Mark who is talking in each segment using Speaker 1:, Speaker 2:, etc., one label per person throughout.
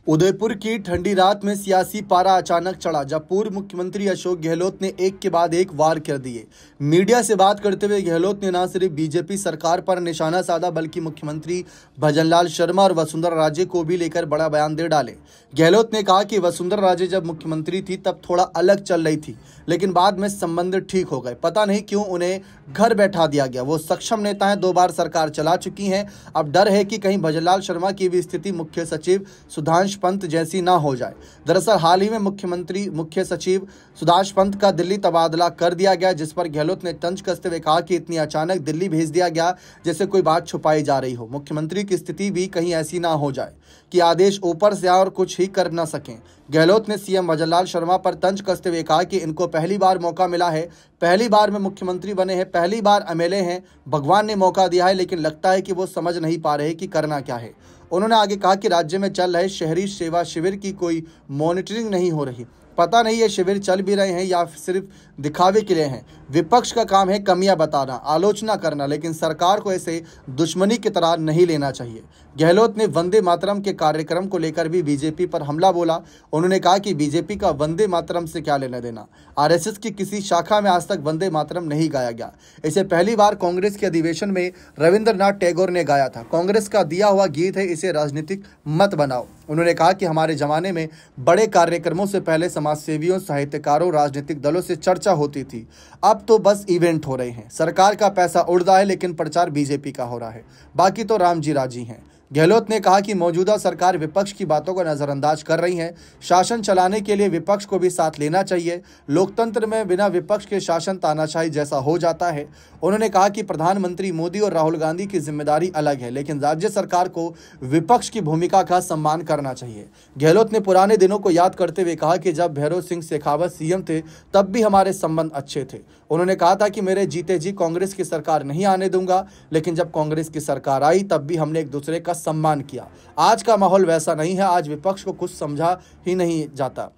Speaker 1: उदयपुर की ठंडी रात में सियासी पारा अचानक चढ़ा जब पूर्व मुख्यमंत्री अशोक गहलोत ने एक के बाद एक वार कर दिए। मीडिया से बात करते हुए गहलोत ने न सिर्फ बीजेपी सरकार पर निशाना साधा बल्कि मुख्यमंत्री भजनलाल शर्मा और वसुंधरा राजे को भी लेकर बड़ा बयान दे डाले। गहलोत ने कहा कि वसुंधरा राजे जब मुख्यमंत्री थी तब थोड़ा अलग चल रही थी, लेकिन बाद में संबंध ठीक हो गए। पता नहीं क्यों उन्हें घर बैठा दिया गया। वो सक्षम नेता हैं, 2 बार सरकार चला चुकी हैं। अब डर है कि कहीं भजनलाल शर्मा की भी स्थिति मुख्य सचिव सुधांशु पंत जैसी ना हो जाए। दरअसल हाल ही में मुख्य सचिव सुधांशु पंत का दिल्ली तबादला कर दिया गया, जिस पर गहलोत ने तंज कसते हुए कहा कि इतनी अचानक दिल्ली भेज दिया गया जैसे कोई बात छुपाई जा रही हो। मुख्यमंत्री की स्थिति भी कहीं ऐसी ना हो जाए कि आदेश ऊपर से आए और कुछ ही कर न सकें। गहलोत ने सीएम भजनलाल शर्मा पर तंज कसते हुए कहा कि इनको पहली बार मौका मिला है, पहली बार में मुख्यमंत्री बने हैं, पहली बार एमएलए हैं। भगवान ने मौका दिया है, लेकिन लगता है कि वो समझ नहीं पा रहे कि करना क्या है। उन्होंने आगे कहा कि राज्य में चल रहे शहरी सेवा शिविर की कोई मॉनिटरिंग नहीं हो रही। पता नहीं ये शिविर चल भी रहे हैं या सिर्फ दिखावे के लिए हैं। विपक्ष का काम है कमियां बताना, आलोचना करना, लेकिन सरकार को ऐसे दुश्मनी की तरह नहीं लेना चाहिए। गहलोत ने वंदे मातरम के कार्यक्रम को लेकर भी बीजेपी पर हमला बोला। उन्होंने कहा कि बीजेपी का वंदे मातरम से क्या लेना देना। आरएसएस की किसी शाखा में आज तक वंदे मातरम नहीं गाया गया। इसे पहली बार कांग्रेस के अधिवेशन में रविंद्रनाथ टैगोर ने गाया था। कांग्रेस का दिया हुआ गीत है, इसे राजनीतिक मत बनाओ। उन्होंने कहा कि हमारे जमाने में बड़े कार्यक्रमों से पहले समाज सेवियों, साहित्यकारों, राजनीतिक दलों से चर्चा होती थी। अब तो बस इवेंट हो रहे हैं। सरकार का पैसा उड़ रहा है, लेकिन प्रचार बीजेपी का हो रहा है। बाकी तो राम जी राजी हैं। गहलोत ने कहा कि मौजूदा सरकार विपक्ष की बातों को नजरअंदाज कर रही है। शासन चलाने के लिए विपक्ष को भी साथ लेना चाहिए। लोकतंत्र में बिना विपक्ष के शासन तानाशाही जैसा हो जाता है। उन्होंने कहा कि प्रधानमंत्री मोदी और राहुल गांधी की जिम्मेदारी अलग है, लेकिन राज्य सरकार को विपक्ष की भूमिका का सम्मान करना चाहिए। गहलोत ने पुराने दिनों को याद करते हुए कहा कि जब भैरों सिंह शेखावत सीएम थे तब भी हमारे संबंध अच्छे थे। उन्होंने कहा था कि मेरे जीते जी कांग्रेस की सरकार नहीं आने दूंगा, लेकिन जब कांग्रेस की सरकार आई तब भी हमने एक दूसरे का सम्मान किया। आज का माहौल वैसा नहीं है। आज विपक्ष को कुछ समझा ही नहीं जाता।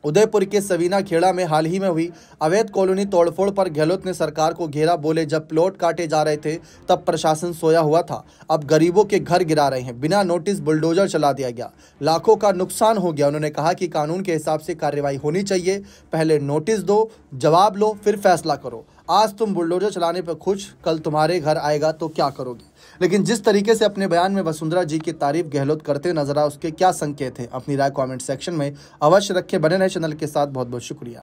Speaker 1: उदयपुर के सवीना खेड़ा में हाल ही में हुई अवैध कॉलोनी तोड़फोड़ पर गहलोत ने सरकार को घेरा। बोले, जब प्लॉट काटे जा रहे थे तब प्रशासन सोया हुआ था। अब गरीबों के घर गिरा रहे हैं। बिना नोटिस बुलडोजर चला दिया गया, लाखों का नुकसान हो गया। उन्होंने कहा कि कानून के हिसाब से कार्रवाई होनी चाहिए। पहले नोटिस दो, जवाब लो, फिर फैसला करो। आज तुम बुलडोजर चलाने पर खुश, कल तुम्हारे घर आएगा तो क्या करोगे। लेकिन जिस तरीके से अपने बयान में वसुंधरा जी की तारीफ गहलोत करते नजर आए, उसके क्या संकेत हैं? अपनी राय कमेंट सेक्शन में अवश्य रखें। बने रहे चैनल के साथ। बहुत बहुत शुक्रिया।